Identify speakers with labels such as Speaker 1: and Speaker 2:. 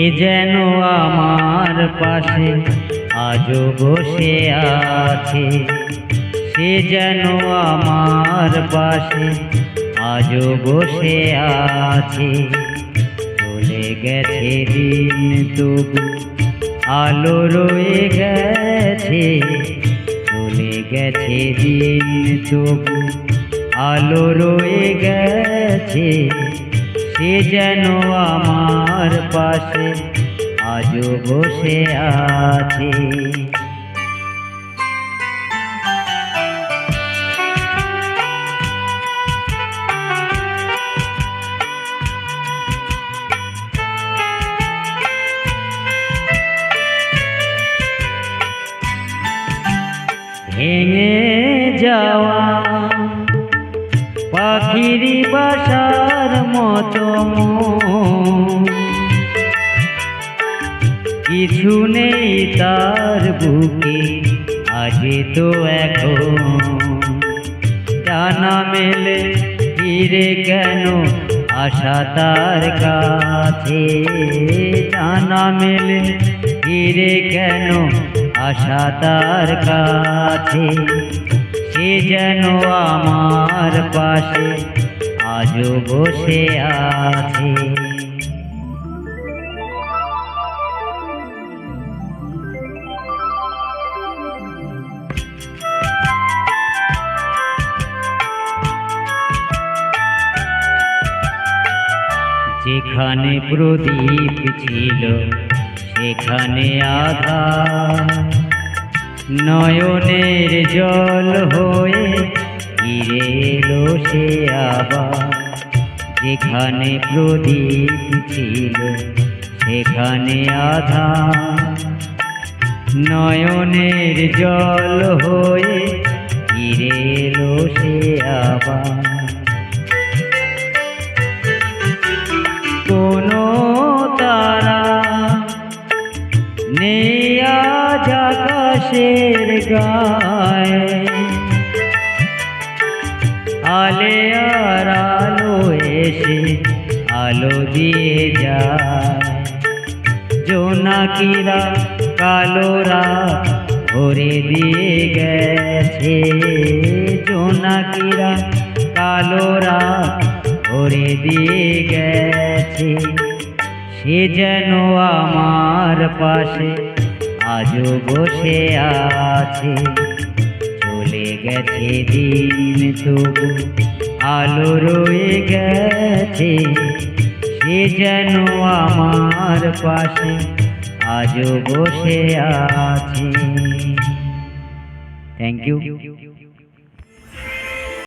Speaker 1: এ যেন আমার পাশে আজও বসে আছে, সে যেন আমার পাশে আজও বসে আছে। চলে গেছে দিন তবু আলো রয়ে গেছে, চলে গেছে দিন তবু আলো রয়ে গেছে। সে যেন আমার পাশে আজও বসে আছে। ভেঙে যাওয়া পাখির বাসার মতো কিছু নেই তার বুকে, আগে তো এখন ডানা মেলে ফিরে কেন আশা তার কাছে, ডানা মেলে ফিরে কেন আশা তার কাছে। সে যেন আমার পাশে আজও বসে আছে। যেখানে প্রদীপ ছিল সেখানে আধার, নয়নের জল হয়ে ফিরে এলো সে আবার। যেখানে প্রদীপ ছিল সেখানে আধার, নয়নের জল হয়ে ফিরে এলো সে আবার। কোনো তারা নেই আজ আকাশের গায়ে, আলে আর আলো এসে আলো দিয়ে যায়। জোনাকিরা কালোরা ভরে দিয়ে গেছে, জোনাকিরা কালোরা ভরে দিয়ে গেছে। সে যেন আমার পাশে আজও বসে আছে, চলে গেছে দিন তবু আলো রয়ে গেছে। সে যেন আমার পাশে আজও বসে আছে। Thank you.